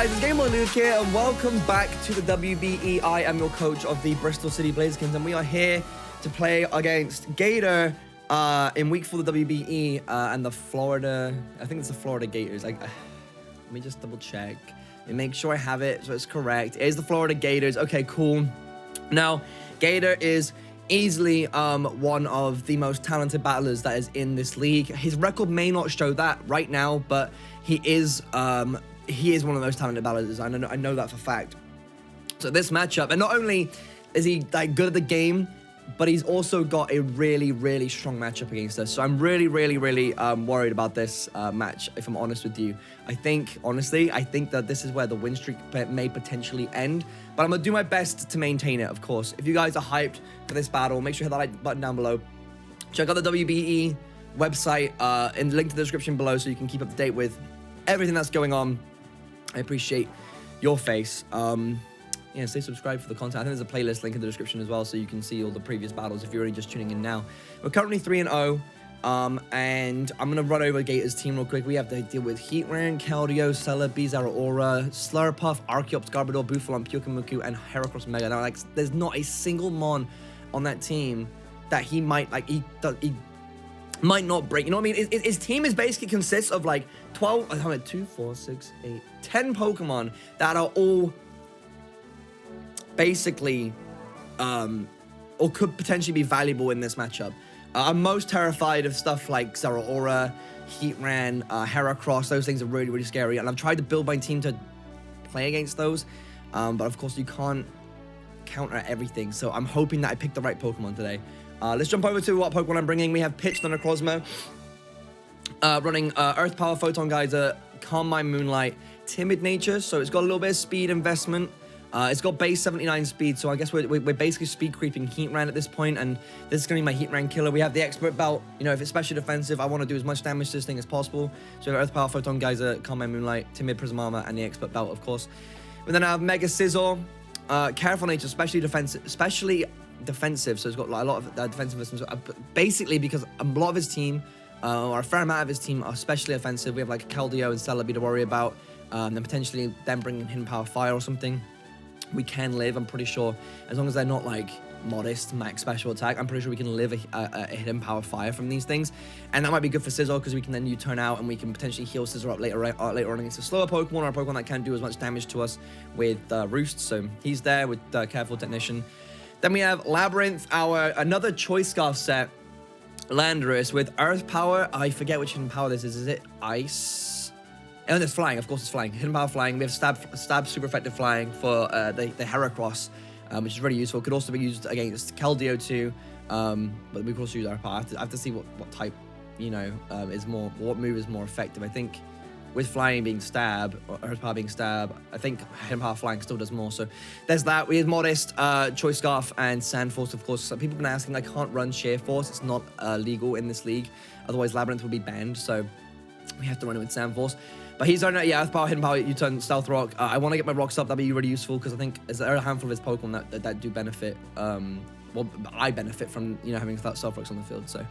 guys, it's GameboyLuke here, and welcome back to the WBE. I am your coach of the Bristol City Blazerkins, and we are here to play against Gator in week 4 of the WBE and the Florida, I think it's the Florida Gators. Let me just double check and make sure I have it so it's correct. It is the Florida Gators. Okay, cool. Now, Gator is easily one of the most talented battlers that is in this league. His record may not show that right now, but he is one of the most talented battlers. I know that for a fact. So this matchup, and not only is he like good at the game, but he's also got a really, really strong matchup against us. So I'm really worried about this match, if I'm honest with you. Honestly, I think that this is where the win streak may potentially end. But I'm going to do my best to maintain it, of course. If you guys are hyped for this battle, make sure you hit that like button down below. Check out the WBE website and link to the description below so you can keep up to date with everything that's going on. I appreciate your face. Yeah, stay subscribed for the content. I think there's a playlist link in the description as well, so you can see all the previous battles if you're only just tuning in now. We're currently 3-0, and I'm gonna run over Gator's team real quick. We have to deal with Heatran, Keldeo, Celebi, Zeraora, Slurpuff, Archeops, Garbodor, Buffalon, Pyukumuku, and Heracross Mega. Now, like, there's not a single mon on that team that he might he might not break. You know what I mean? His team is basically consists of like 12, 2, 4, 6, 8, 10 Pokemon that are all basically or could potentially be valuable in this matchup. I'm most terrified of stuff like Zeraora, Heatran, Heracross. Those things are really scary, and I've tried to build my team to play against those, but of course you can't counter everything, so I'm hoping that I picked the right Pokemon today. Let's jump over to what Pokemon I'm bringing. We have Pitch, Necrozma, running Earth Power, Photon Geyser, Calm Mind, Moonlight, Timid Nature, so it's got a little bit of speed investment. It's got base 79 speed, so I guess we're basically speed creeping Heatran at this point, and this is going to be my Heatran killer. We have the Expert Belt. You know, if it's special defensive, I want to do as much damage to this thing as possible. So we have Earth Power, Photon Geyser, Calm Mind, Moonlight, Timid, Prism Armor, and the Expert Belt, of course. And then I have Mega Scizor, Careful Nature, especially defensive, so it's got like, a lot of defensiveness. Basically, because a lot of his team, or a fair amount of his team, are especially offensive. We have like Keldeo and Celebi to worry about, then potentially them bringing Hidden Power Fire or something. We can live, I'm pretty sure, as long as they're not like modest max special attack, I'm pretty sure we can live a Hidden Power Fire from these things, and that might be good for Scizor because we can then U-turn out and we can potentially heal Scizor up later on against a slower Pokemon or a Pokemon that can't do as much damage to us with Roost. So he's there with Careful Technician. Then we have Labyrinth, another Choice Scarf set, Landorus with Earth Power. I forget which Hidden Power this is. Is it Ice? Oh, there's Flying. Of course, it's Flying. Hidden Power Flying. We have Stab super effective Flying for the Heracross, which is really useful. Could also be used against Keldeo too, but we could also use Earth Power. I have to see what type, you know, what move is more effective. I think with Flying being Stab, or Earth Power being Stab, I think Hidden Power Flying still does more. So there's that. We have Modest, Choice Scarf, and Sand Force, of course. So people have been asking, I can't run Sheer Force. It's not legal in this league. Otherwise, Labyrinth will be banned. So we have to run it with Sand Force. But he's on Earth Power, Hidden Power, U-turn, Stealth Rock. I want to get my rocks up. That'd be really useful because I think there are a handful of his Pokemon that do benefit. Well, I benefit from, you know, having Stealth Rocks on the field. So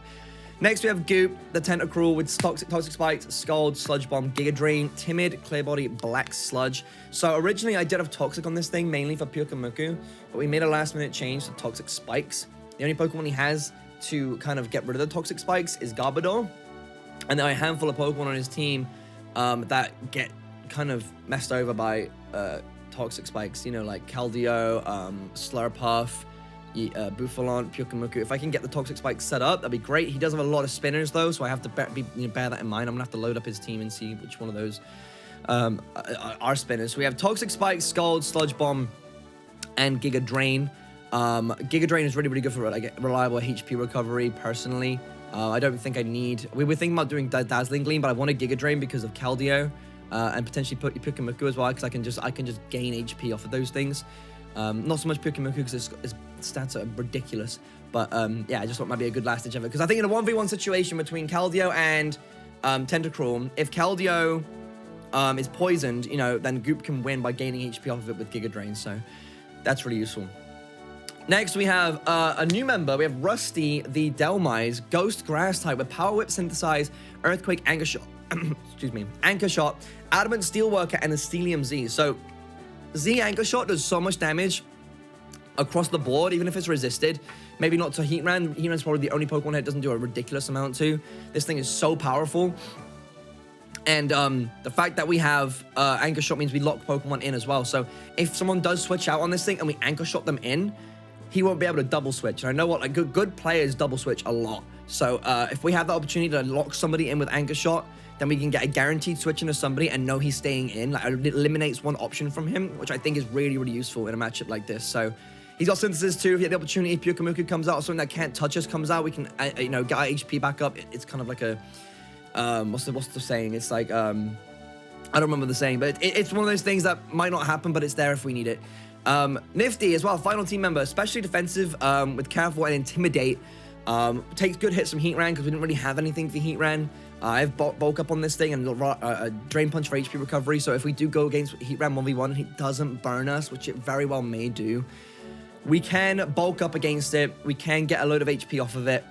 next we have Goop, the Tentacruel with Toxic Spikes, Scald, Sludge Bomb, Giga Drain, Timid, Clear Body, Black Sludge. So originally I did have Toxic on this thing, mainly for Pyukumuku, but we made a last-minute change to Toxic Spikes. The only Pokemon he has to kind of get rid of the Toxic Spikes is Garbodor, and there are a handful of Pokemon on his team that get kind of messed over by Toxic Spikes, you know, like Keldeo, Slurpuff, Buffalon, Pyukumuku. If I can get the Toxic Spikes set up, that'd be great. He does have a lot of spinners though, so I have to bear that in mind. I'm gonna have to load up his team and see which one of those are spinners. So we have Toxic Spikes, Scald, Sludge Bomb, and Giga Drain. Giga Drain is really good for like reliable HP recovery personally. I don't think I need... We were thinking about doing Dazzling Gleam, but I wanted Giga Drain because of Keldeo, and potentially Pyukumuku as well, because I can just gain HP off of those things. Not so much Pyukumuku because its stats are ridiculous, but yeah, I just thought it might be a good last ditch effort. Because I think in a 1v1 situation between Keldeo and Tentacruel, if Keldeo is poisoned, you know, then Goop can win by gaining HP off of it with Giga Drain, so that's really useful. Next, we have a new member. We have Rusty, the Delmise, Ghost Grass type with Power Whip, Synthesize, Earthquake, Anger Shot, excuse me, Anchor Shot, Adamant Steelworker, and a Steelium Z. So Z Anchor Shot does so much damage across the board, even if it's resisted. Maybe not to Heatran. Heatran's probably the only Pokemon it doesn't do a ridiculous amount to. This thing is so powerful. And the fact that we have Anchor Shot means we lock Pokemon in as well. So if someone does switch out on this thing and we Anchor Shot them in, he won't be able to double switch. And I know what, like good players double switch a lot. So if we have the opportunity to lock somebody in with Anchor Shot, then we can get a guaranteed switch into somebody and know he's staying in. Like, it eliminates one option from him, which I think is really, really useful in a matchup like this. So he's got Synthesis too. If you have the opportunity, if Pyukamuku comes out or something that can't touch us comes out, we can, you know, get our HP back up. It's kind of like a, what's the saying? It's like, I don't remember the saying, but it's one of those things that might not happen, but it's there if we need it. Nifty as well, final team member, especially defensive with Careful and Intimidate. Takes good hits from Heatran because we didn't really have anything for Heatran. I have bulk up on this thing and Drain Punch for HP recovery, so if we do go against Heatran 1v1 and he doesn't burn us, which it very well may do, we can bulk up against it, we can get a load of HP off of it.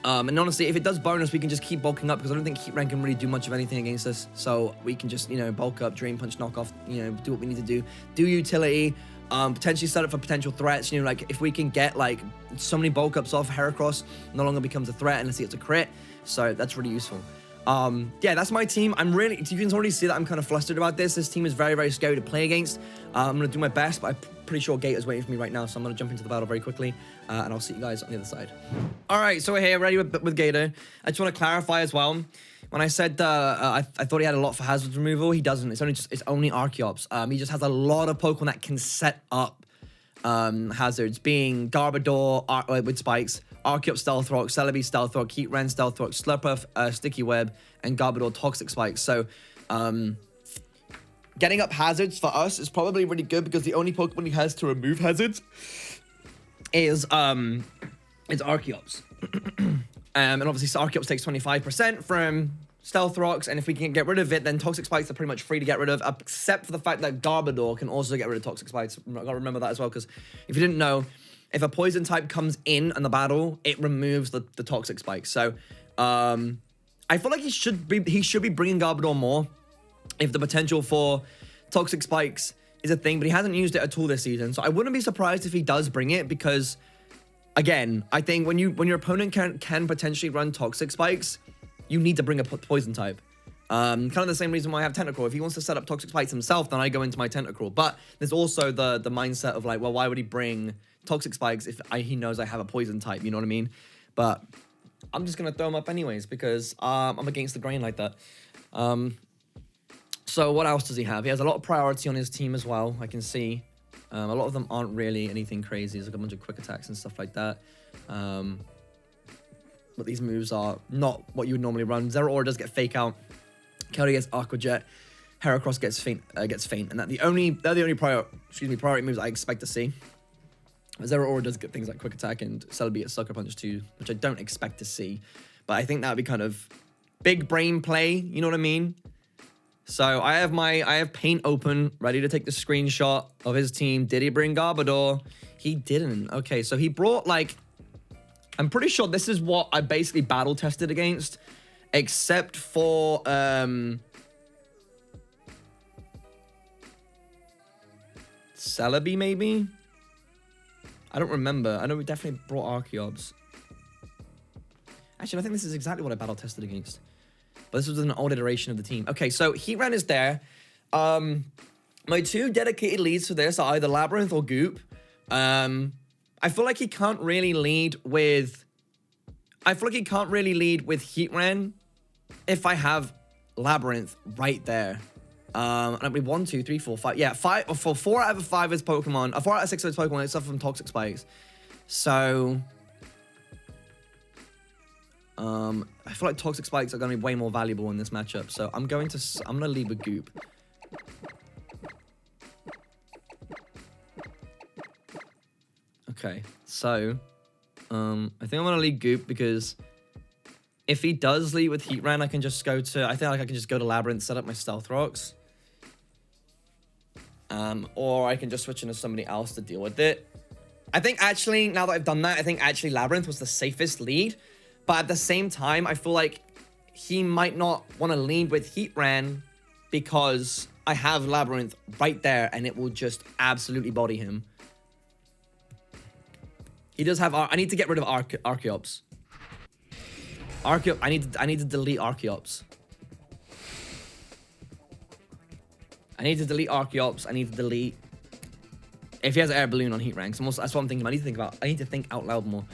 And honestly, if it does burn us, we can just keep bulking up because I don't think Heatran can really do much of anything against us. So we can just, you know, bulk up, Drain Punch, knock off, you know, do what we need to do utility, potentially set up for potential threats. You know, like if we can get like so many bulk ups off Heracross, no longer becomes a threat unless it's a crit. So that's really useful. Yeah, that's my team. You can already see that I'm kind of flustered about this. This team is very, very scary to play against. I'm going to do my best, but I'm pretty sure Gator's waiting for me right now, so I'm going to jump into the battle very quickly, and I'll see you guys on the other side. All right, so we're here, ready with Gator. I just want to clarify as well. When I said I thought he had a lot for hazards removal, he doesn't. It's only Archeops. He just has a lot of Pokemon that can set up hazards, being Garbodor with spikes, Archeops Stealth Rock, Celebi Stealth Rock, Heatran Stealth Rock, Slurpuff Sticky Web, and Garbodor Toxic Spikes. So getting up hazards for us is probably really good because the only Pokemon he has to remove hazards is Archeops. And obviously Archeops takes 25% from Stealth Rocks, and if we can get rid of it, then Toxic Spikes are pretty much free to get rid of, except for the fact that Garbodor can also get rid of Toxic Spikes. I've got to remember that as well, because if you didn't know, if a Poison type comes in the battle, it removes the Toxic Spikes. So I feel like he should be bringing Garbodor more if the potential for Toxic Spikes is a thing, but he hasn't used it at all this season. So I wouldn't be surprised if he does bring it, because again, I think when your opponent can potentially run Toxic Spikes, you need to bring a Poison type. Kind of the same reason why I have Tentacruel. If he wants to set up Toxic Spikes himself, then I go into my Tentacruel. But there's also the mindset of like, well, why would he bring Toxic Spikes if he knows I have a Poison type? You know what I mean? But I'm just going to throw him up anyways because I'm against the grain like that. So what else does he have? He has a lot of priority on his team as well, I can see. A lot of them aren't really anything crazy. There's like a bunch of quick attacks and stuff like that. But these moves are not what you would normally run. Zeraora does get Fake Out. Kelly gets Aqua Jet. Heracross gets Faint. And they're the only priority moves I expect to see. Zeraora does get things like Quick Attack and Celebi gets Sucker Punch too, which I don't expect to see. But I think that would be kind of big brain play. You know what I mean? So I have Paint open, ready to take the screenshot of his team. Did he bring Garbodor? He didn't. Okay, so he brought like, I'm pretty sure this is what I basically battle tested against, except for Celebi maybe? I don't remember. I know we definitely brought Archeops. Actually, I think this is exactly what I battle tested against. But this was an old iteration of the team. Okay, so Heatran is there. My two dedicated leads for this are either Labyrinth or Goop. I feel like he can't really lead with... Heatran if I have Labyrinth right there. And it'll be 1, 2, 3, 4, 5. Yeah, 4 out of 5 of his Pokemon. 4 out of 6 of his Pokemon except from Toxic Spikes. So... I feel like Toxic Spikes are going to be way more valuable in this matchup. So I'm going to lead with Goop. Okay, so I think I'm going to lead Goop because if he does lead with Heatran, I can just go to... I think like I can just go to Labyrinth, set up my Stealth Rocks. Or I can just switch into somebody else to deal with it. I think actually, now that I've done that, I think actually Labyrinth was the safest lead. But at the same time, I feel like he might not want to lead with Heat Ran because I have Labyrinth right there and it will just absolutely body him. He does have... I need to get rid of Archeops. I need to delete Archeops. I need to delete Archeops. I need to delete... If he has an air balloon on Heat Ranks, that's what I'm thinking about. I need to think out loud more.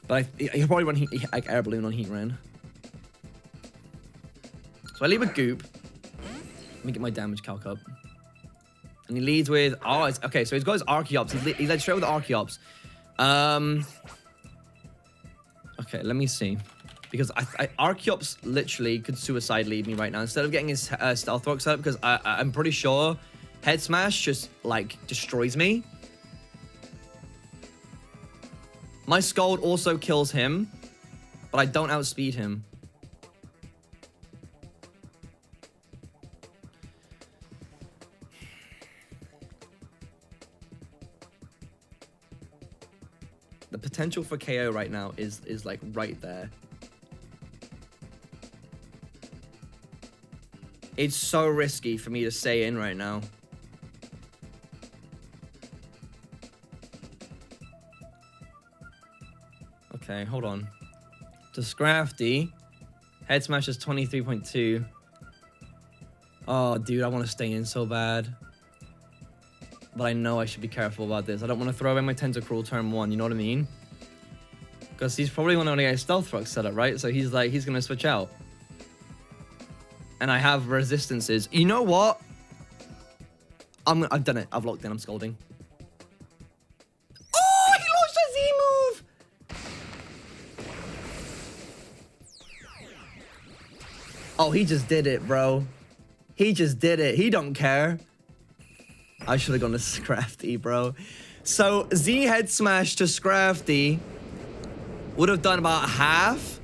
But he'll probably run like air balloon on Heat Ran. So I leave a goop. Let me get my damage calc up. And he leads with... Oh, okay, so he's got his Archeops. He's led straight with the Archeops. Okay, let me see. Because Archeops literally could suicide lead me right now. Instead of getting his stealth rock set up, because I'm pretty sure Head Smash just, like, destroys me. My Scald also kills him, but I don't outspeed him. The potential for KO right now is like right there. It's so risky for me to stay in right now. Okay, hold on. To Scrafty. Head Smash is 23.2. Oh, dude, I want to stay in so bad. But I know I should be careful about this. I don't want to throw away my Tentacruel turn 1, you know what I mean? Because he's probably going to get a Stealth Rock set up, right? So he's going to switch out. And I have resistances. You know what? I've done it. I've locked in. I'm scolding. Oh, he launched a Z move! Oh, he just did it, bro. He just did it. He don't care. I should have gone to Scrafty, bro. So, Z Head Smash to Scrafty would have done about half.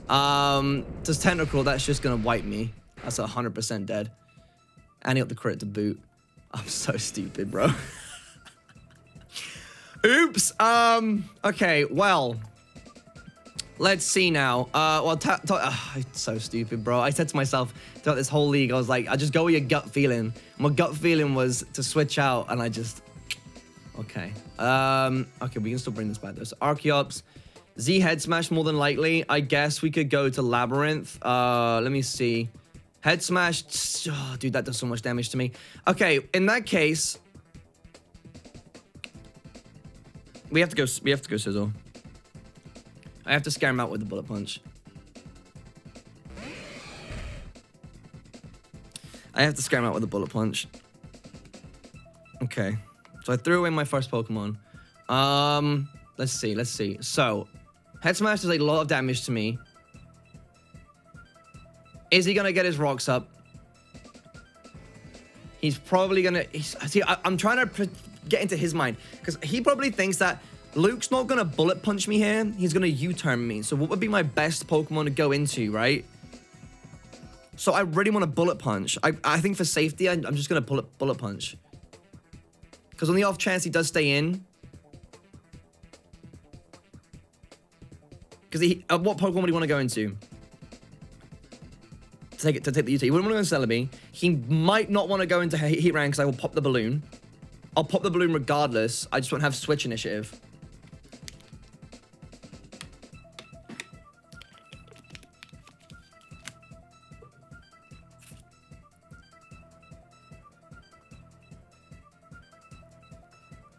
Does Tentacruel, that's just gonna wipe me. That's 100% dead. And he got the crit to boot. I'm so stupid, bro. Oops. Okay, well. Let's see now. It's so stupid, bro. I said to myself throughout this whole league, I was like, I just go with your gut feeling. My gut feeling was to switch out, and I just... Okay. Okay, we can still bring this back, though. So, Archeops. Z Head Smash, more than likely. I guess we could go to Labyrinth. Let me see. Head Smash. Oh, dude, that does so much damage to me. Okay, in that case... We have to go Sizzle. I have to scare him out with the Bullet Punch. Okay. So I threw away my first Pokemon. Let's see. So, Head Smash does a lot of damage to me. Is he gonna get his rocks up? He's probably gonna... See, I'm trying to get into his mind. Because he probably thinks that Luke's not gonna Bullet Punch me here. He's gonna U-turn me. So what would be my best Pokemon to go into, right? So I really want to Bullet Punch. I think for safety, I'm just gonna Bullet Punch. Because on the off chance he does stay in. Because what Pokemon would he want to go into? To take the UT. He wouldn't want to go into Celebi. He might not want to go into Heatran because I will pop the balloon. I'll pop the balloon regardless. I just won't have Switch initiative.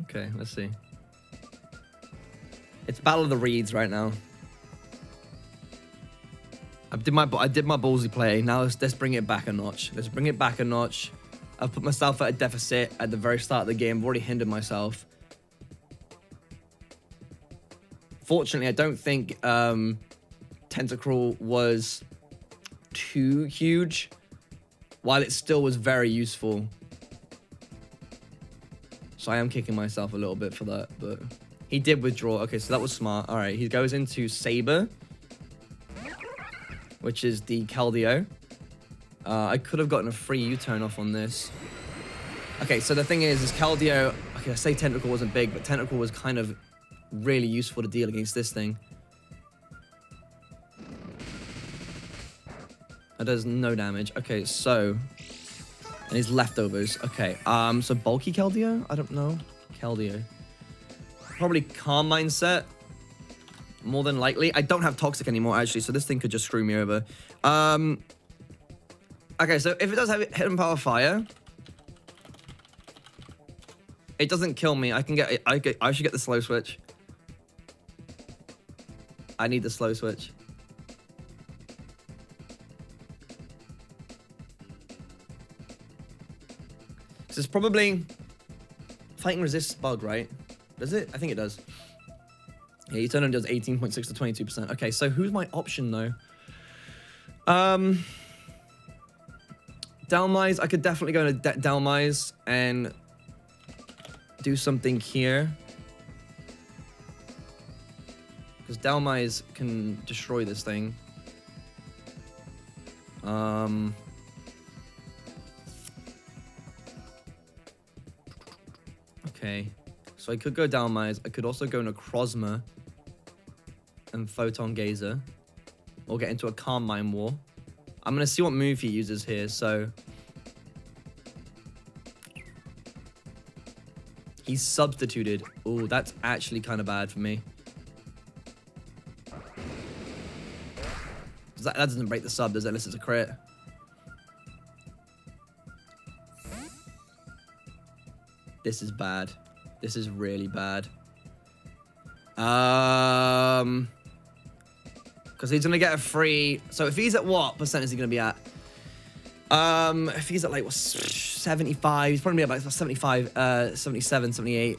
Okay, let's see. It's Battle of the Reeds right now. I did my ballsy play. Now let's bring it back a notch. I've put myself at a deficit at the very start of the game. I've already hindered myself. Fortunately, I don't think Tentacruel was too huge, while it still was very useful. So I am kicking myself a little bit for that, but he did withdraw. Okay, so that was smart. All right, he goes into Saber, which is the Keldeo. I could have gotten a free U-turn off on this. Okay, so the thing is Keldeo... Okay, I say Tentacruel wasn't big, but Tentacruel was kind of really useful to deal against this thing. That does no damage. Okay, so... And his leftovers. Okay, so bulky Keldeo? I don't know. Keldeo. Probably Calm Mindset. More than likely. I don't have Toxic anymore, actually, so this thing could just screw me over. Okay, so if it does have Hidden Power Fire... It doesn't kill me. I can get... I should get the slow switch. I need the slow switch. This is probably fighting resist bug, right? Does it? I think it does. Yeah, Eternal does 18.6 to 22%. Okay, so who's my option though? Dhelmise. I could definitely go into Dhelmise and do something here. Because Dhelmise can destroy this thing. Okay, so I could go Dhelmise. I could also go Necrozma and Photon Gazer, or get into a Calm Mind War. I'm gonna see what move he uses here. So he's substituted. Oh, that's actually kind of bad for me. That doesn't break the sub, does it? Unless it's a crit. This is bad. This is really bad. Because he's gonna get a free. So if he's at what percent is he gonna be at? If he's at like what 75, he's probably about 75, 77, 78.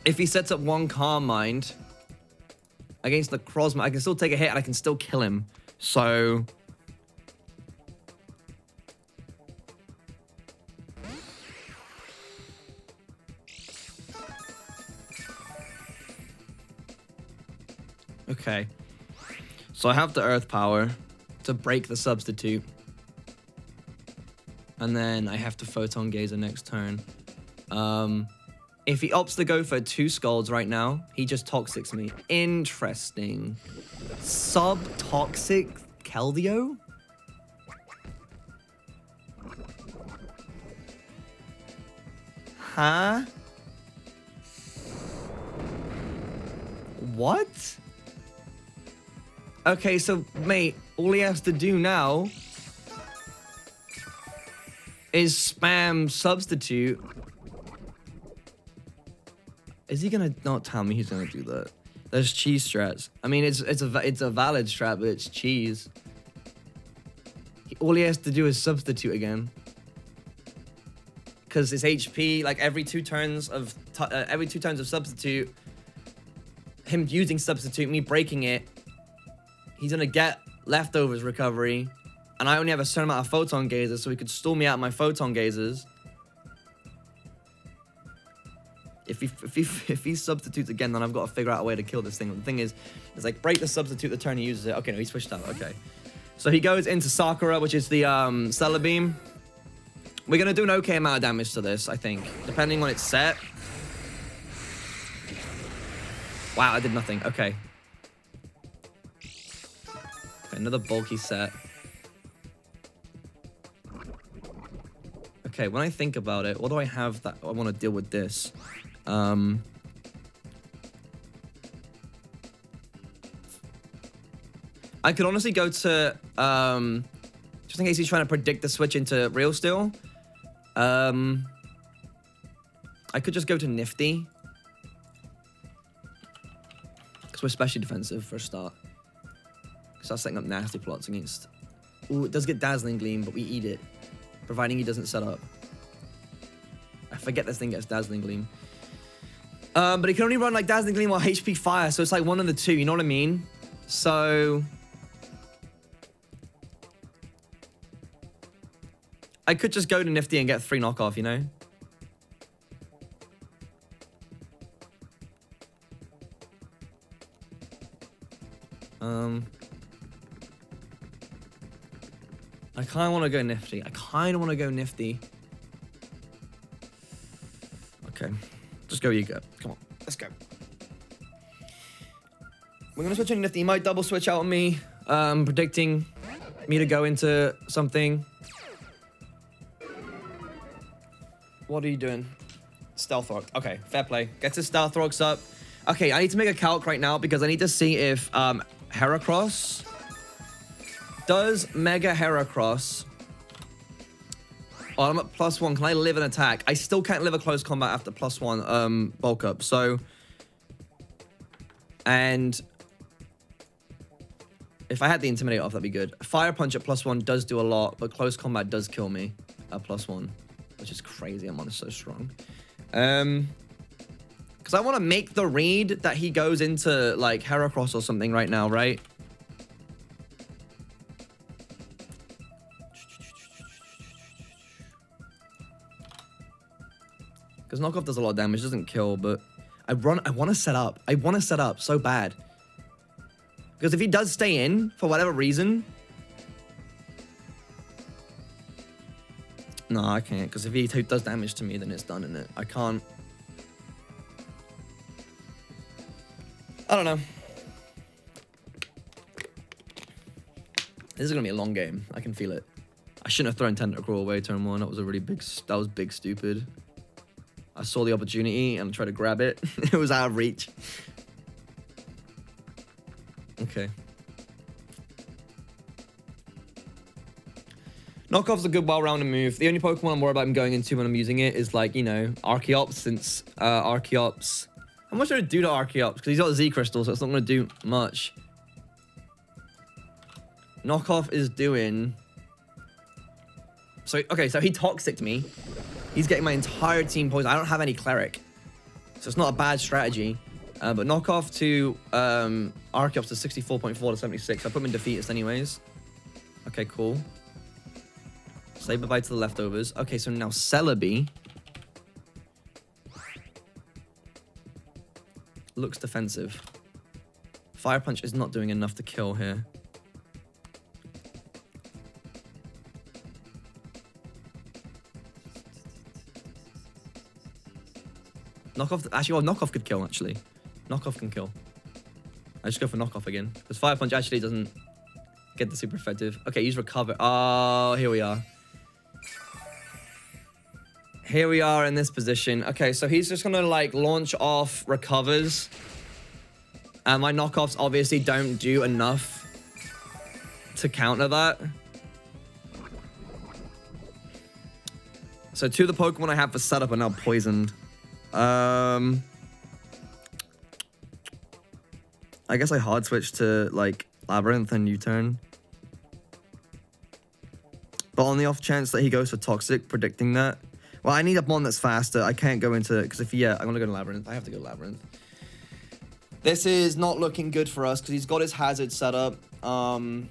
If he sets up one Calm Mind against the Necrozma, I can still take a hit and I can still kill him. So okay. So I have the Earth Power to break the substitute. And then I have to Photon Gazer next turn. If he opts to go for 2 Skulls right now, he just Toxics me. Interesting. Sub-Toxic Keldeo? Huh? What? Okay, so, mate, all he has to do now is spam Substitute. Is he gonna not tell me he's gonna do that? There's cheese strats. I mean, it's a valid strat, but it's cheese. All he has to do is Substitute again, because his HP, like every two turns of Substitute, him using Substitute, me breaking it, he's gonna get leftovers recovery, and I only have a certain amount of Photon Gazers, so he could stall me out my Photon Gazers. If he substitutes again, then I've got to figure out a way to kill this thing. The thing is, it's like break the Substitute the turn he uses it. Okay, no, he switched out. Okay, so he goes into Sakura, which is the Stellar Beam. We're gonna do an okay amount of damage to this, I think, depending on its set. Wow, I did nothing. Okay. Another bulky set. Okay, when I think about it, what do I have that I want to deal with this? I could honestly go to, just in case he's trying to predict the switch into Real Steel. I could just go to Nifty. Because we're especially defensive for a start. Start setting up nasty plots against... Ooh, it does get Dazzling Gleam, but we eat it. Providing he doesn't set up. I forget this thing gets Dazzling Gleam. But he can only run like Dazzling Gleam or HP Fire, so it's like one of the two, you know what I mean? So... I could just go to Nifty and get 3 knockoff, you know? I kind of want to go Nifty. Okay. Just go, you go. Come on. Let's go. We're going to switch on Nifty. He might double switch out on me. Predicting me to go into something. What are you doing? Stealth rock. Okay, fair play. Gets his stealth rocks up. Okay, I need to make a calc right now because I need to see if Heracross does Mega Heracross. Oh, I'm at +1. Can I live an attack? I still can't live a close combat after +1 bulk up. So, and if I had the Intimidate off, that'd be good. Fire Punch at +1 does do a lot, but close combat does kill me at +1, which is crazy. I'm on so strong. Because I want to make the read that he goes into like Heracross or something right now, right? Because knockoff does a lot of damage, doesn't kill, but I want to set up. I want to set up so bad. Because if he does stay in, for whatever reason... No, I can't, because if he does damage to me, then it's done, isn't it? I can't... I don't know. This is going to be a long game. I can feel it. I shouldn't have thrown Tentacruel away turn 1. That was a really big... That was big stupid. I saw the opportunity and tried to grab it. It was out of reach. Okay. Knockoff's a good, well-rounded move. The only Pokemon I'm worried about him going into when I'm using it is, like, you know, Archeops, since Archeops... How much should I do to Archeops? Because he's got a Z-Crystal, so it's not going to do much. Knockoff is doing... So, okay, so he Toxic'd me. He's getting my entire team poisoned. I don't have any Cleric. So it's not a bad strategy. But knockoff to Archeops to 64.4 to 76. I put him in defeatist anyways. Okay, cool. Say bye-bye to the leftovers. Okay, so now Celebi looks defensive. Fire Punch is not doing enough to kill here. Knockoff, actually, well, knockoff could kill, actually. Knockoff can kill. I just go for knockoff again. Because Fire Punch actually doesn't get the super effective. Okay, use recover. Oh, here we are. Here we are in this position. Okay, so he's just gonna like launch off recovers. And my knockoffs obviously don't do enough to counter that. So two of the Pokemon I have for setup are now poisoned. I guess I hard switch to like Labyrinth and U-turn. But on the off chance that he goes for Toxic, predicting that. Well, I need a one that's faster. I can't go into it because if yeah, I'm gonna go to Labyrinth. I have to go to Labyrinth. This is not looking good for us because he's got his hazard set up.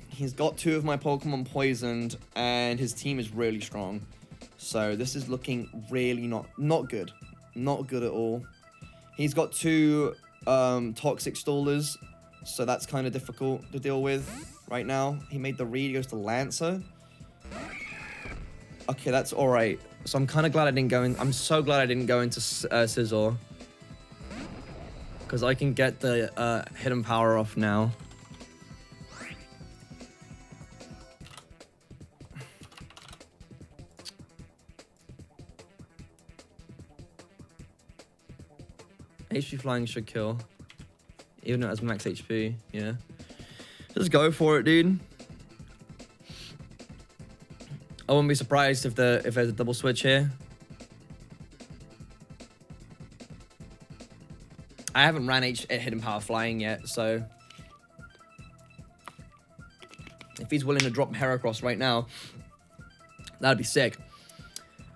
He's got two of my Pokemon poisoned and his team is really strong. So this is looking really not good. Not good at all. He's got two Toxic Stallers, so that's kind of difficult to deal with right now. He made the read, he goes to Lancer. Okay, that's all right. So I'm kind of glad I didn't go in. I'm so glad I didn't go into Scizor. Because I can get the hidden power off now. HP flying should kill. Even though it has max HP, yeah. Just go for it, dude. I wouldn't be surprised if there's a double switch here. I haven't ran hidden power flying yet, so if he's willing to drop Heracross right now, that'd be sick.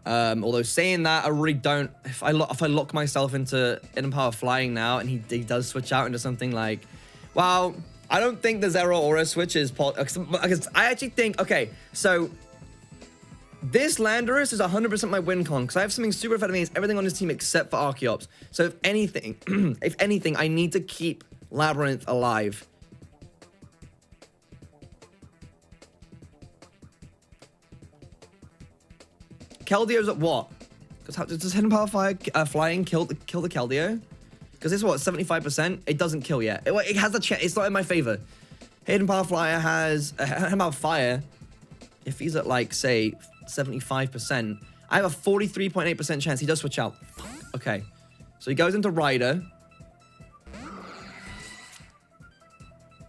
Although saying that, I really don't. If I lock myself into hidden power flying now, and he does switch out into something like, well, I don't think the Zero Aura switch is because I actually think, okay, so this Landorus is 100% my win con because I have something super effective against everything on his team except for Archeops. So if anything, I need to keep Labyrinth alive. Keldeo's at what? Because does hidden power flying kill the Keldeo? Because it's what, 75%? It doesn't kill yet. It has a chance. It's not in my favor. Hidden Power Flyer has Hidden Power Fire. If he's at like say 75%, I have a 43.8% chance he does switch out. Fuck. Okay, so he goes into Rider.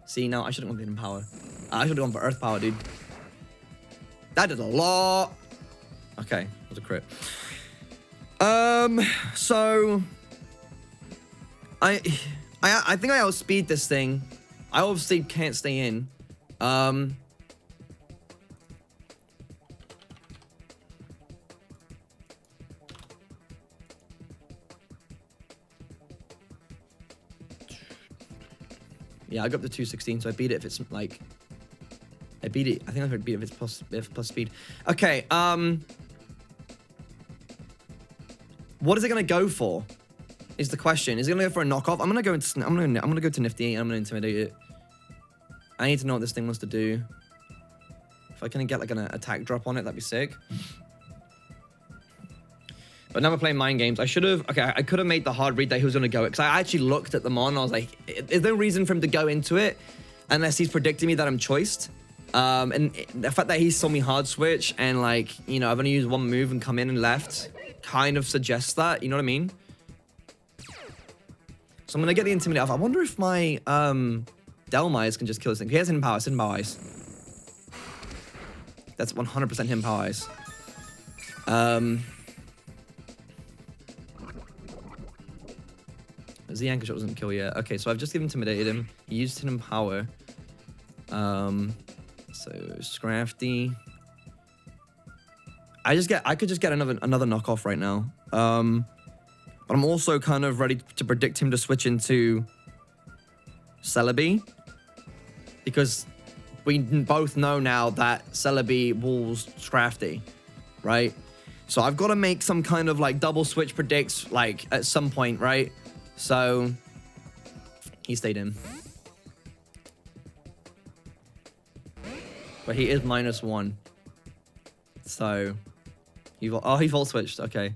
See, now I should have gone for Hidden Power. I should have gone for Earth Power, dude. That did a lot. Okay, that was a crit. So I think I outspeed this thing. I obviously can't stay in. Yeah, I got up to 216, so I beat it if it's like... I beat it. I think I beat it if it's plus speed. Okay, what is it gonna go for? Is the question. Is it gonna go for a knockoff? I'm gonna go to Nifty and I'm gonna intimidate it. I need to know what this thing wants to do. If I can get like an attack drop on it, that'd be sick. But now we're playing mind games. I should have... Okay, I could have made the hard read that he was going to go it. Because I actually looked at the mon. I was like, there's no reason for him to go into it. Unless he's predicting me that I'm choiced. And the fact that he saw me hard switch. And like, you know, I've only used one move and come in and left. Kind of suggests that. You know what I mean? So I'm going to get the Intimidate off. I wonder if my Delmires can just kill this thing. He has Hidden Power. It's Hidden Power Ice. That's 100% Hidden Power Ice. The anchor shot doesn't kill yet. Okay, so I've just intimidated him. He used Hidden Power. So Scrafty. I could just get another knockoff right now. But I'm also kind of ready to predict him to switch into Celebi. Because we both know now that Celebi walls Scrafty, right? So I've got to make some kind of like double switch predicts like at some point, right? So, he stayed in. But he is -1. So, he volt switched. Okay.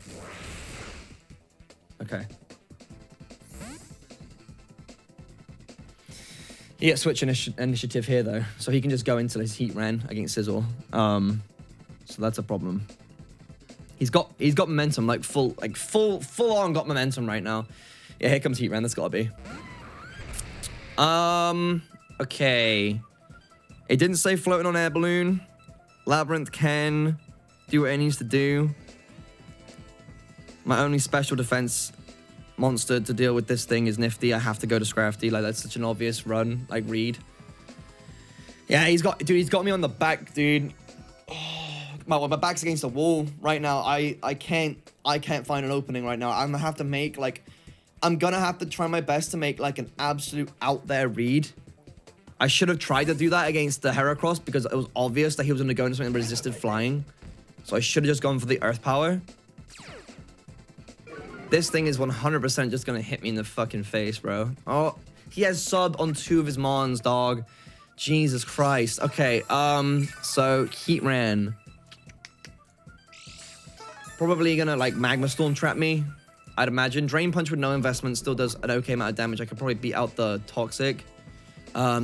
Okay. He gets switch initiative here though, so he can just go into his heat ran against Sizzle. So that's a problem. He's got momentum, like full on got momentum right now. Yeah, here comes Heat Ran. That's gotta be. Okay. It didn't say floating on air balloon. Labyrinth can do what it needs to do. My only special defense monster to deal with this thing is Nifty. I have to go to Scrafty. Like, that's such an obvious run, like read. Yeah, he's got me on the back, dude. My back's against the wall right now. I can't find an opening right now. I'm gonna have to make like... I'm gonna have to try my best to make like an absolute out there read. I should have tried to do that against the Heracross because it was obvious that he was gonna go into something that resisted flying. So I should have just gone for the Earth Power. This thing is 100% just gonna hit me in the fucking face, bro. Oh, he has sub on 2 of his mons, dog. Jesus Christ. Okay, so Heat Ran. Probably gonna like Magma Storm trap me. I'd imagine. Drain Punch with no investment still does an okay amount of damage. I could probably beat out the Toxic.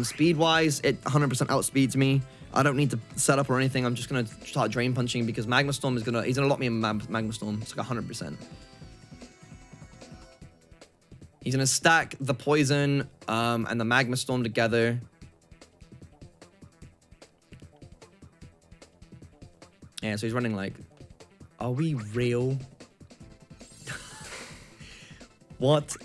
Speed-wise, it 100% outspeeds me. I don't need to set up or anything. I'm just going to start Drain Punching because Magma Storm is he's going to lock me in Magma Storm. It's like 100%. He's going to stack the Poison and the Magma Storm together. Yeah, so he's running like... Are we real? What?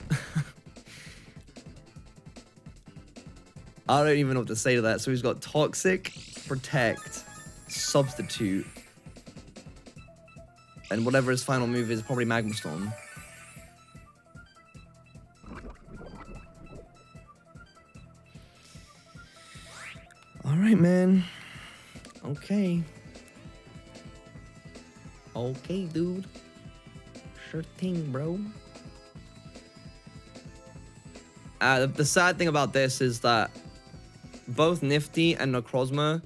I don't even know what to say to that. So he's got Toxic, Protect, Substitute, and whatever his final move is, probably Magma Storm. All right, man. Okay. Okay, dude. Sure thing, bro. The sad thing about this is that both Nifty and Necrozma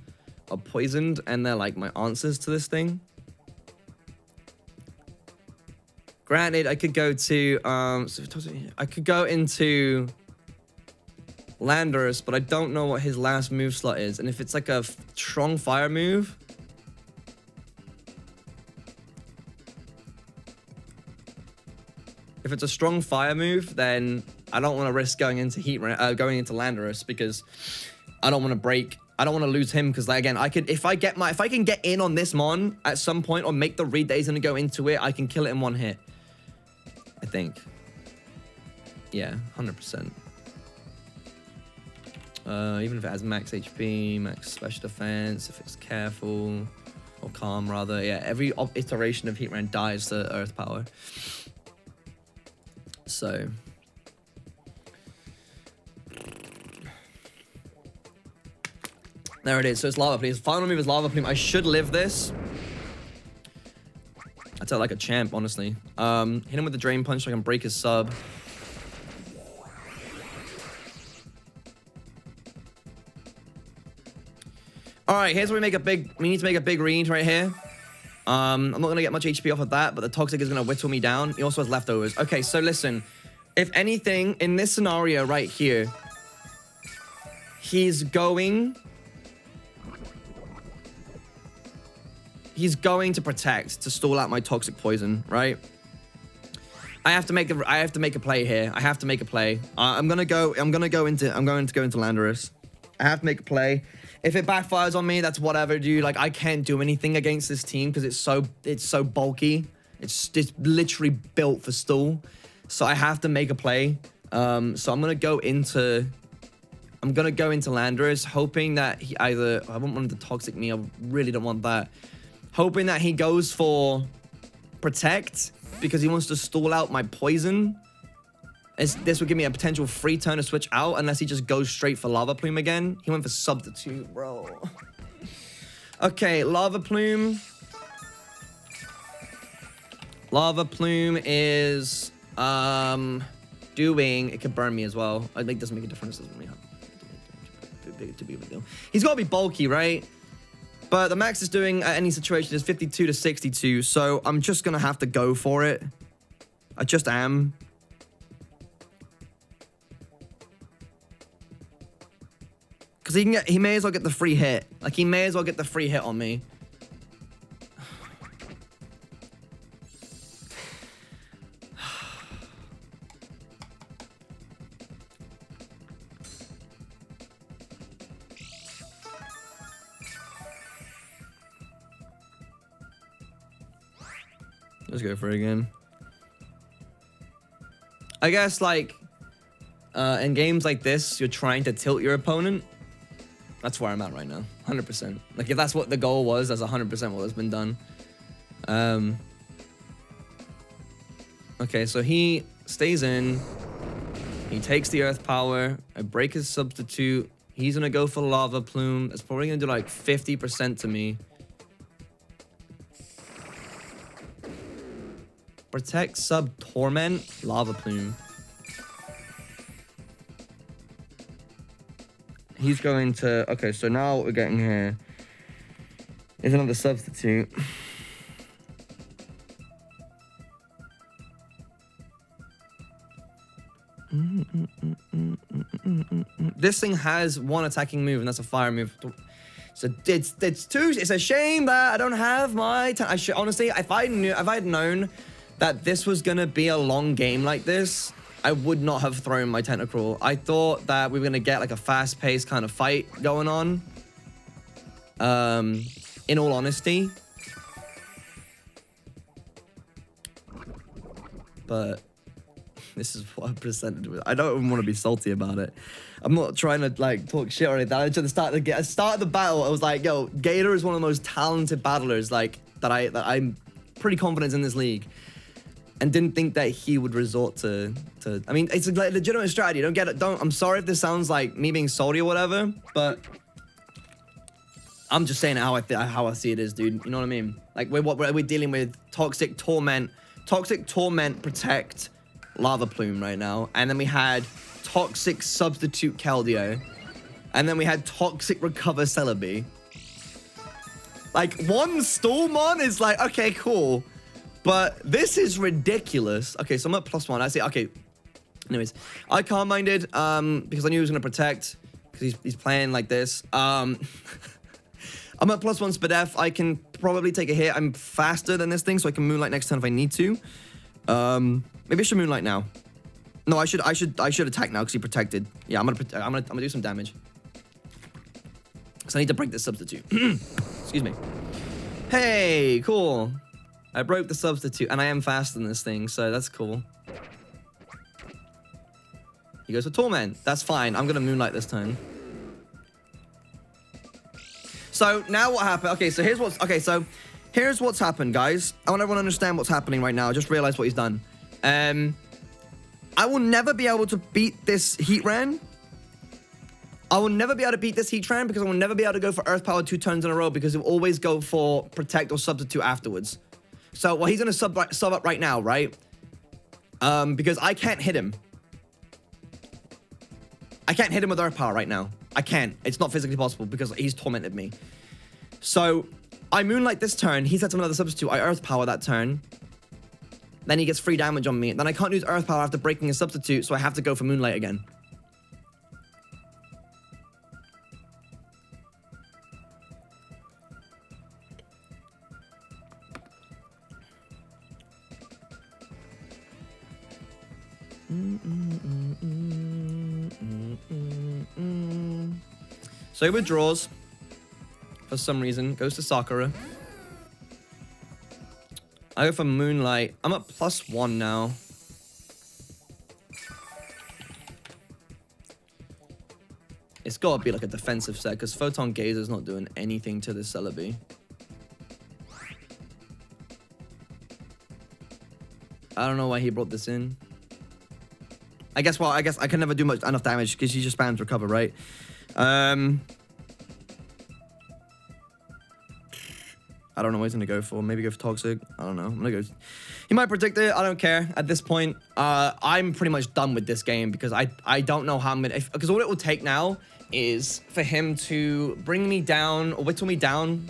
are poisoned, and they're like my answers to this thing. Granted, I could go to I could go into Landorus, but I don't know what his last move slot is. And if it's like a strong fire move... If it's a strong fire move, then I don't want to risk going into Landorus because I don't want to break. I don't want to lose him because, like, again, if I can get in on this mon at some point or make the read that he's gonna go into it, I can kill it in one hit. I think. Yeah, 100%. Even if it has max HP, max special defense, if it's careful or calm rather, yeah, every iteration of Heatran dies to Earth power. So, there it is. So it's Lava Plume. His final move is Lava Plume. I should live this. I tell like a champ, honestly. Hit him with the Drain Punch so I can break his sub. All right, here's where we need to make a big read right here. I'm not gonna get much HP off of that, but the Toxic is gonna whittle me down. He also has leftovers. Okay, so listen. If anything, in this scenario right here, he's going to protect to stall out my Toxic Poison, right? I have to make a play here. I have to make a play. I'm going to go into Landorus. I have to make a play. If it backfires on me, that's whatever, dude. Like, I can't do anything against this team because it's so bulky. It's literally built for stall. So I have to make a play. So I'm gonna go into Landorus, hoping that he I won't want him to Toxic me. I really don't want that. Hoping that he goes for Protect because he wants to stall out my poison. This would give me a potential free turn to switch out unless he just goes straight for Lava Plume again. He went for Substitute, bro. Okay, Lava Plume. Lava Plume is doing... It could burn me as well. I think it doesn't make a difference. Doesn't really have to be a big deal. He's got to be bulky, right? But the max is doing at any situation is 52 to 62. So I'm just going to have to go for it. I just am. Because he may as well get the free hit. Like, he may as well get the free hit on me. Let's go for it again. I guess, like, in games like this, you're trying to tilt your opponent. That's where I'm at right now. 100%. Like, if that's what the goal was, that's 100% what has been done. Okay, so he stays in. He takes the Earth Power. I break his Substitute. He's going to go for Lava Plume. That's probably going to do, like, 50% to me. Protect, Sub, Torment, Lava Plume. He's going to... Okay, so now what we're getting here is another Substitute. This thing has one attacking move, and that's a fire move. So it's a shame that I don't have my... honestly, if I had known that this was gonna be a long game like this, I would not have thrown my Tentacruel. I thought that we were gonna get like a fast-paced kind of fight going on. In all honesty. But this is what I presented with. I don't even want to be salty about it. I'm not trying to like talk shit or anything. I just start the battle. I was like, yo, Gator is one of the most talented battlers like that I'm pretty confident in this league. And didn't think that he would resort to I mean, it's a legitimate strategy. Don't get it. I'm sorry if this sounds like me being salty or whatever, but I'm just saying how I see it is, dude. You know what I mean? Like we're dealing with Toxic Torment, Protect, Lava Plume right now, and then we had Toxic Substitute Keldeo, and then we had Toxic Recover Celebi. Like one Stallmon is like, okay, cool. But this is ridiculous. Okay, so I'm at +1. I see. Okay, Anyways, I calm minded because I knew he was gonna protect because he's playing like this. I'm at +1 SPDF. I can probably take a hit. I'm faster than this thing, so I can Moonlight next turn if I need to. Maybe I should Moonlight now. No, I should attack now because he protected. Yeah, I'm gonna do some damage. Because I need to break this substitute. Excuse me. Hey, cool. I broke the substitute, and I am faster than this thing, so that's cool. He goes for Torment. That's fine. I'm gonna Moonlight this turn. So now what happened? Okay, so here's what's happened, guys. I want everyone to understand what's happening right now. I just realized what he's done. I will never be able to beat this Heatran. I will never be able to beat this Heatran because I will never be able to go for Earth Power 2 turns in a row because it will always go for Protect or Substitute afterwards. So, well, he's gonna sub up right now, right? Because I can't hit him. I can't hit him with Earth Power right now. I can't. It's not physically possible because he's tormented me. So, I Moonlight this turn. He sets another substitute. I Earth Power that turn. Then he gets free damage on me. Then I can't use Earth Power after breaking a substitute, so I have to go for Moonlight again. So he withdraws for some reason, goes to Sakura. I go for Moonlight. I'm at +1 now. It's gotta be like a defensive set because Photon Gazer's not doing anything to this Celebi. I don't know why he brought this in. I guess I can never do enough damage because he just spams recover, right? I don't know what he's gonna go for. Maybe go for Toxic. I don't know. I'm gonna go. He might predict it. I don't care at this point. I'm pretty much done with this game because I don't know how I'm gonna. Because all it will take now is for him to bring me down or whittle me down,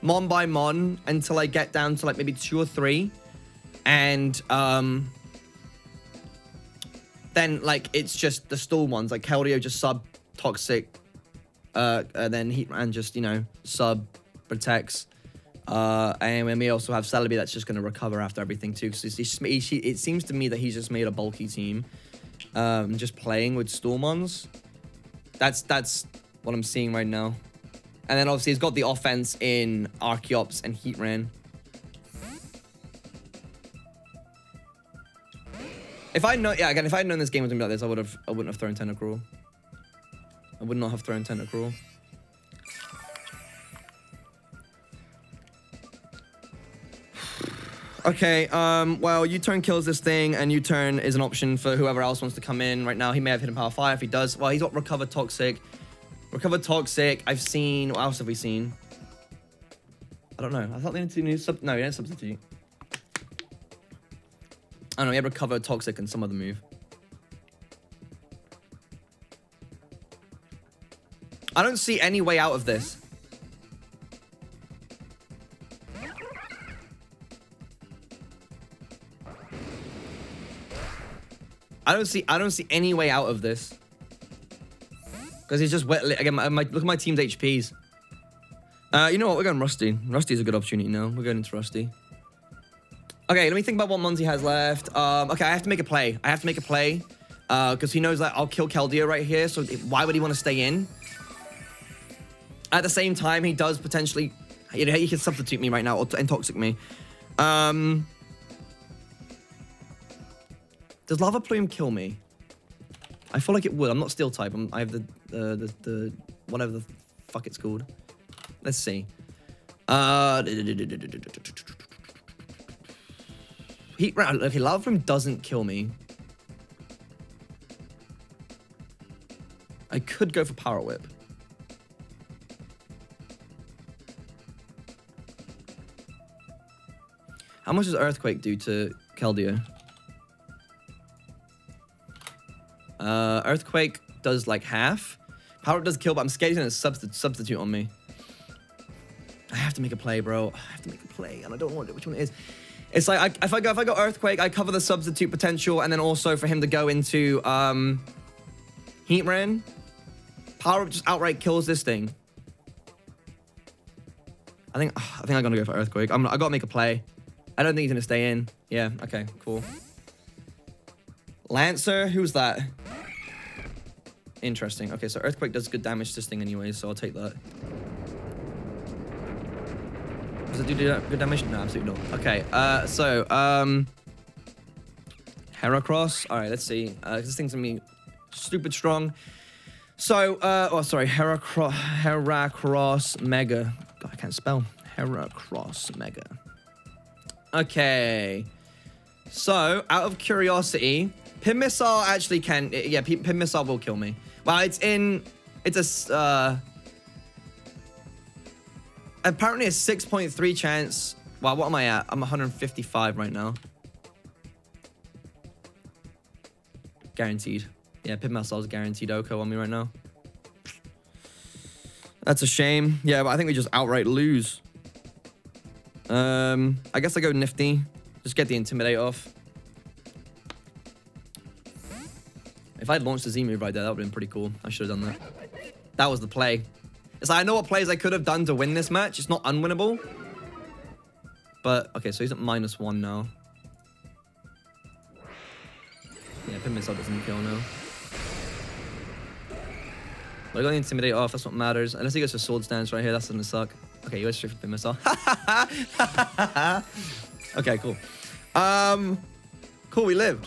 mon by mon, until I get down to like maybe 2 or 3, and then like it's just the stall ones like Keldeo just sub Toxic, and then Heatran just sub protects. And we also have Celebi that's just going to recover after everything too. Because it seems to me that he's just made a bulky team, just playing with Stormons. That's what I'm seeing right now. And then obviously he's got the offense in Archeops and Heatran. If I'd known this game was gonna be like this, I wouldn't have thrown Tentacruel. I would not have thrown Tentacruel. Okay, well, U-turn kills this thing, and U-turn is an option for whoever else wants to come in right now. He may have hit him Power 5 if he does. Well, he's got Recover Toxic. Recover Toxic, I've seen... What else have we seen? I don't know. I thought they need to do no, he didn't substitute. I don't know, he had Recover Toxic and some other move. I don't see any way out of this. I don't see any way out of this. Because he's just wet. Again, look at my team's HPs. You know what? We're going Rusty. Rusty's a good opportunity now. We're going into Rusty. Okay, let me think about what Monty has left. Okay, I have to make a play. Because he knows that I'll kill Keldeo right here. So why would he want to stay in? At the same time, he does potentially... he can substitute me right now or intoxic me. Does Lava Plume kill me? I feel like it would. I'm not Steel type. I have the whatever the fuck it's called. Let's see. Okay, Lava Plume doesn't kill me. I could go for Power Whip. How much does Earthquake do to Keldeo? Earthquake does like half. Power does kill, but I'm scared he's gonna substitute on me. I have to make a play, bro. I have to make a play, and I don't know which one it is. It's like, if I go Earthquake, I cover the substitute potential, and then also for him to go into Heat Ran. Power Up just outright kills this thing. I think I'm gonna go for Earthquake. I gotta make a play. I don't think he's gonna stay in. Yeah, okay, cool. Lancer, who's that? Interesting. Okay, so Earthquake does good damage to this thing anyway, so I'll take that. Does it do good damage? No, absolutely not. Okay, so, Heracross. All right, let's see. This thing's gonna be stupid strong. So, Heracross Mega. God, I can't spell. Heracross Mega. Okay. So, out of curiosity, Pin Missile actually can... Yeah, Pin Missile will kill me. Well, it's a... apparently a 6.3 chance. Wow, what am I at? I'm 155 right now. Guaranteed. Yeah, Pin Missile is guaranteed OHKO on me right now. That's a shame. Yeah, but I think we just outright lose. I guess I go Nifty. Just get the Intimidate off. If I'd launched the Z move right there, that would have been pretty cool. I should have done that. That was the play. It's like, I know what plays I could have done to win this match. It's not unwinnable. But, okay, so he's at -1 now. Yeah, Pin Missile doesn't kill now. But I got the Intimidate off, that's what matters. Unless he goes for Sword Stance right here, that's gonna suck. Okay, he goes straight for Pin Missile. Okay, cool. Cool, we lived.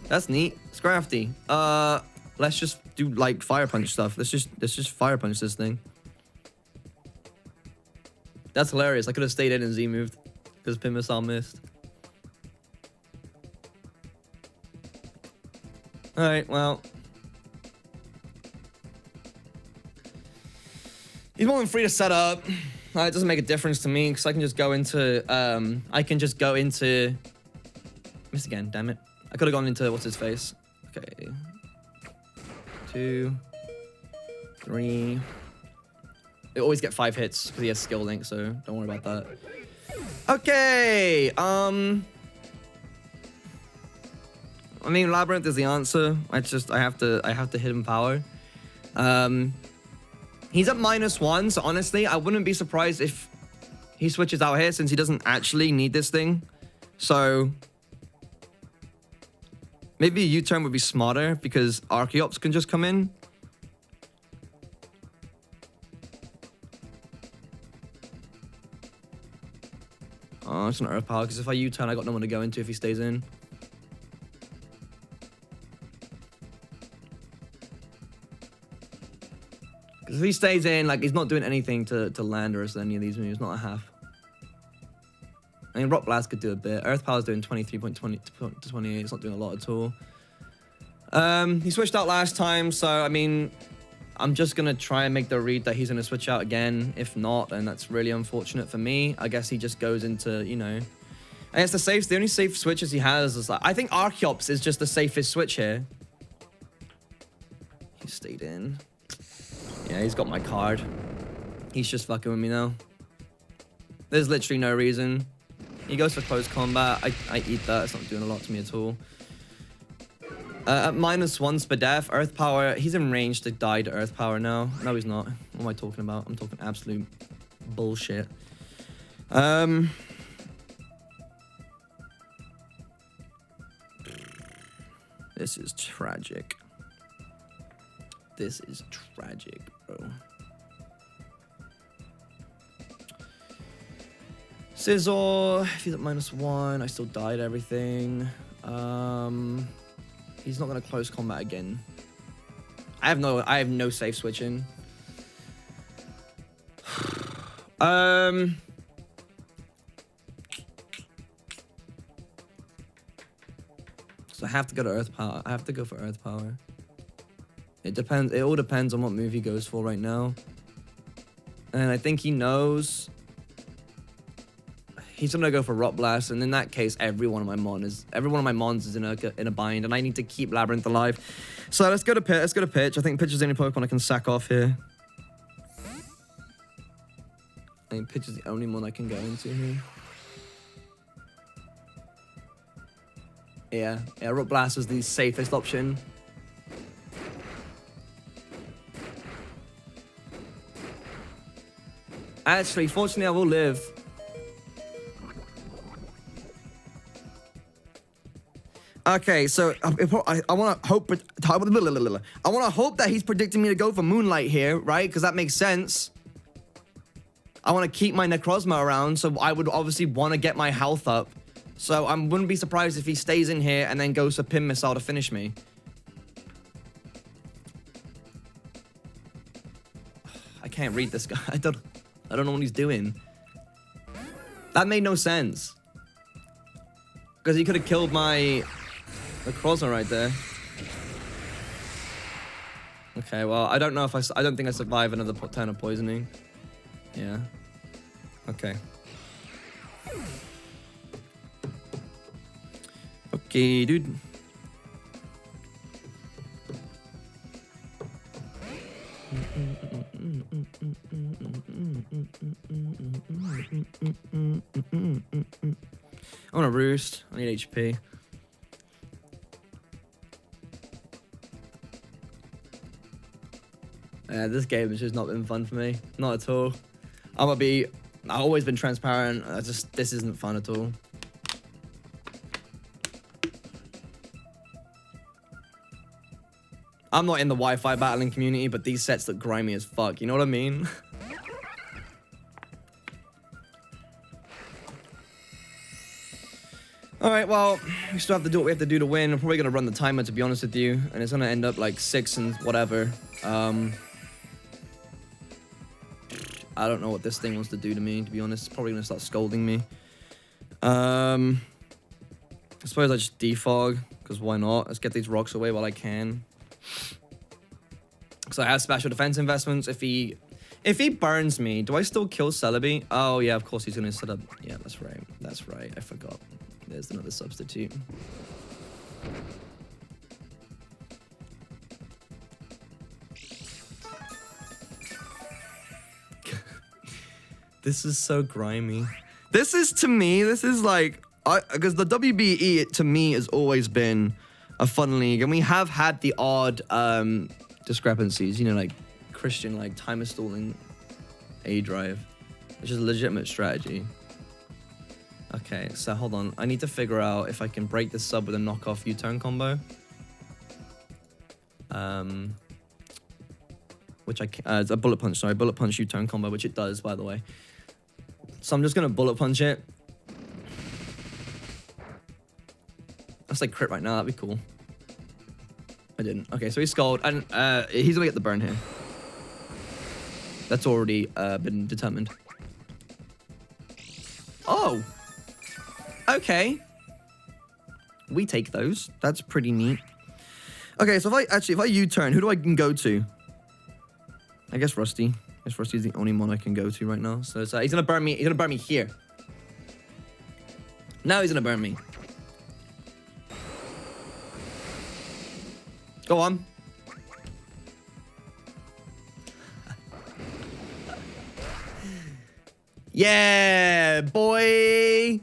That's neat. It's crafty. Let's just do like Fire Punch stuff. Let's just Fire Punch this thing. That's hilarious. I could have stayed in and Z moved because Pin Missile missed. Alright, well. He's more than free to set up. It doesn't make a difference to me because I can just go into Miss again, damn it. I could have gone into what's his face. Okay. 2, 3. They always get 5 hits because he has skill link, so don't worry about that. Okay. I mean, Labyrinth is the answer. I have to hit him power. He's at -1, so honestly, I wouldn't be surprised if he switches out here since he doesn't actually need this thing. So maybe a U-turn would be smarter because Archeops can just come in. Oh, it's an Earth Power because if I U-turn, I got no one to go into if he stays in. Because if he stays in, like, he's not doing anything to land or any of these moves, not a half. I mean, Rock Blast could do a bit. Earth Power's doing 23.20 to 28. It's not doing a lot at all. He switched out last time, so, I mean, I'm just going to try and make the read that he's going to switch out again. If not, and that's really unfortunate for me. I guess he just goes into, you know... I guess the only safe switches he has is like... I think Archeops is just the safest switch here. He stayed in. Yeah, he's got my card. He's just fucking with me now. There's literally no reason. He goes for close combat. I eat that. It's not doing a lot to me at all. At -1 Spadef, Earth Power. He's in range to die to Earth Power now. No, he's not. What am I talking about? I'm talking absolute bullshit. This is tragic. This is tragic, bro. Sizzle, if he's at -1, I still died everything. He's not gonna close combat again. I have no safe switching. So I have to go to Earth Power. I have to go for Earth Power. It depends. It all depends on what move he goes for right now. And I think he knows he's gonna go for Rock Blast, and in that case, every one of my mons is in a bind, and I need to keep Labyrinth alive. So let's go to Pitch. Let's go to Pitch. I think Pitch is the only Pokemon I can sack off here. I think Pitch is the only one I can go into here. Yeah, Rook Blast was the safest option. Actually, fortunately, I will live. Okay, so I want to hope. I want to hope that he's predicting me to go for Moonlight here, right? Because that makes sense. I want to keep my Necrozma around, so I would obviously want to get my health up. So I wouldn't be surprised if he stays in here and then goes for Pin Missile to finish me. I can't read this guy. I don't know what he's doing. That made no sense. Because he could have killed my Necrozma right there. Okay, well, I don't know if I don't think I survive another turn of poisoning. Yeah. Okay. Okay, dude. I want to roost. I need HP. Yeah, this game has just not been fun for me. Not at all. I've always been transparent. This isn't fun at all. I'm not in the Wi-Fi battling community, but these sets look grimy as fuck. You know what I mean? All right, well, we still have to do what we have to do to win. I'm probably gonna run the timer, to be honest with you, and it's gonna end up like 6 and whatever. I don't know what this thing wants to do to me, to be honest. It's probably gonna start scolding me. I suppose I just defog, because why not? Let's get these rocks away while I can. So I have special defense investments. If he burns me, do I still kill Celebi? Oh yeah, of course he's gonna set up. Yeah, that's right. That's right. I forgot. There's another substitute. This is so grimy. This is, to me, this is like, because the WBE, to me, has always been a fun league. And we have had the odd discrepancies, you know, like Christian, like timer stalling A drive, which is a legitimate strategy. Okay, so hold on. I need to figure out if I can break this sub with a knockoff U-turn combo. Which it's a bullet punch, sorry, bullet punch U-turn combo, which it does, by the way. So I'm just gonna bullet punch it. That's like crit right now, that'd be cool. I didn't. Okay, so he skulled, and he's gonna get the burn here. That's already been determined. Oh! Okay. We take those. That's pretty neat. Okay, so if I U-turn, who do I can go to? I guess Rusty. I guess Rusty's the only one I can go to right now. So he's gonna burn me. He's gonna burn me here. Now he's gonna burn me. Go on. Yeah, boy.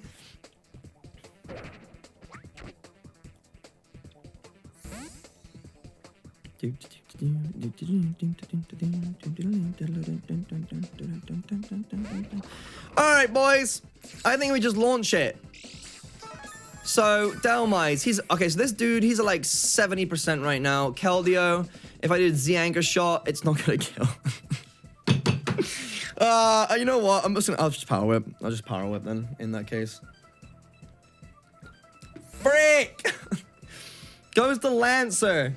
All right, boys. I think we just launch it. So, Delmise, okay, so this dude, he's at like 70% right now. Keldeo, if I did Z-Anchor shot, it's not gonna kill. You know what? I'll just power whip. I'll just power whip then, in that case. Frick! Goes the Lancer.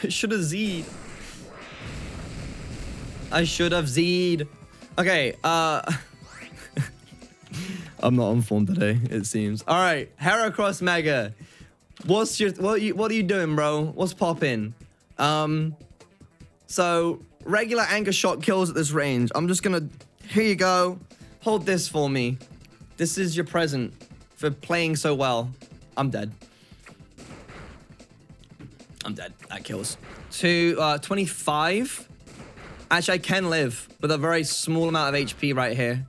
I should have Z'd. I should have Z'd. Okay, I'm not on form today, it seems. All right, Heracross Mega. What are you doing, bro? What's poppin'? So regular anchor shot kills at this range. I'm just gonna, here you go. Hold this for me. This is your present for playing so well. I'm dead. I'm dead. That kills. 25. Actually, I can live with a very small amount of HP right here.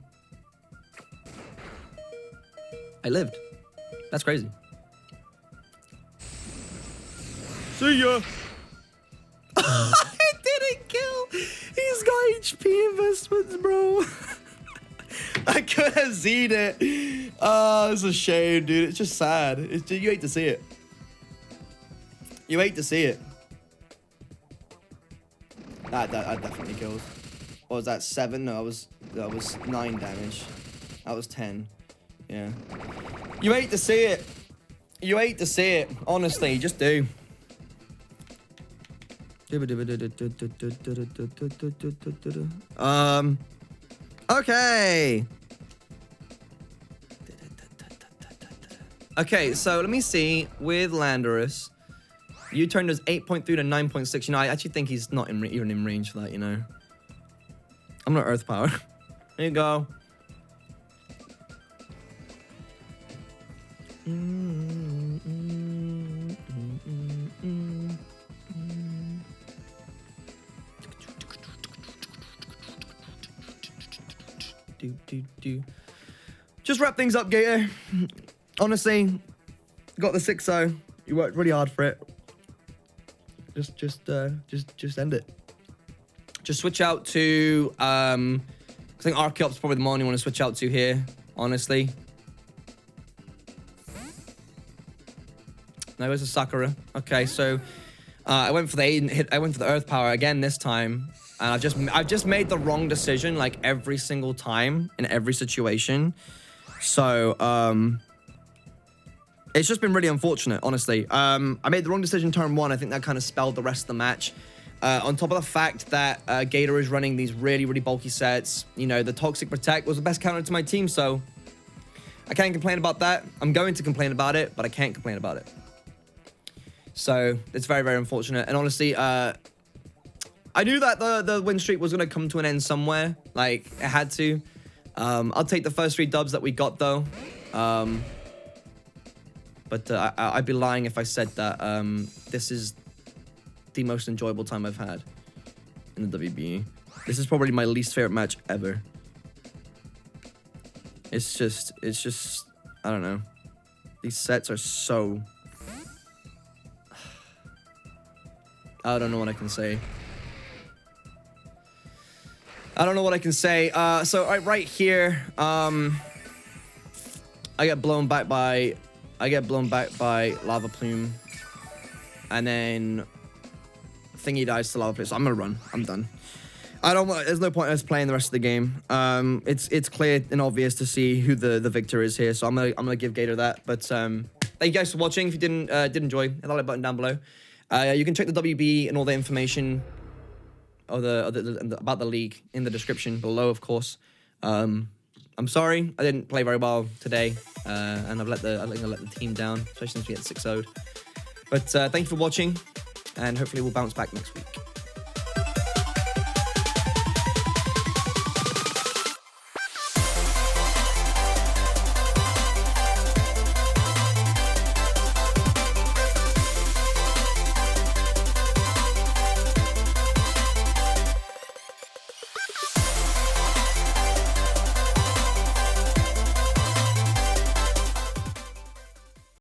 I lived. That's crazy. See ya. I didn't kill. He's got HP investments, bro. I could have seen it. Oh, it's a shame, dude. It's just sad. You hate to see it. You hate to see it. That definitely killed. What was that? 7? No, that was 9 damage. That was 10. Yeah. You hate to see it. You hate to see it. Honestly, you just do. Okay. Okay, so let me see. With Landorus, U-turn does 8.3 to 9.6. You know, I actually think he's not even in range for that, you know. I'm not Earth Power. There you go. Just wrap things up, Gator. Honestly, got the 6-0. You worked really hard for it. Just end it. Just switch out to I think Archeop's probably the one you want to switch out to here, honestly. No, it's a Sakura. Okay, so I went for the Aiden hit. I went for the Earth Power again this time, and I've just made the wrong decision like every single time in every situation. So it's just been really unfortunate, honestly. I made the wrong decision turn 1. I think that kind of spelled the rest of the match. On top of the fact that Gator is running these really, really bulky sets, you know, the Toxic Protect was the best counter to my team, so I can't complain about that. I'm going to complain about it, but I can't complain about it. So it's very, very unfortunate. And honestly, I knew that the win streak was going to come to an end somewhere. Like, it had to. I'll take the first 3 dubs that we got, though. But I'd be lying if I said that this is the most enjoyable time I've had in the WBE. This is probably my least favorite match ever. It's just, I don't know. These sets are so... I don't know what I can say. I don't know what I can say. So right here, I get blown back by Lava Plume, and then Thingy dies to Lava Plume. So I'm gonna run. I'm done. There's no point in us playing the rest of the game. It's clear and obvious to see who the victor is here. So I'm gonna give Gator that. But thank you guys for watching. If you did enjoy, hit that like button down below. You can check the WBE and all the information about the league in the description below, of course. I'm sorry I didn't play very well today, and I've let the team down, especially since we get 6-0'd. But thank you for watching, and hopefully we'll bounce back next week.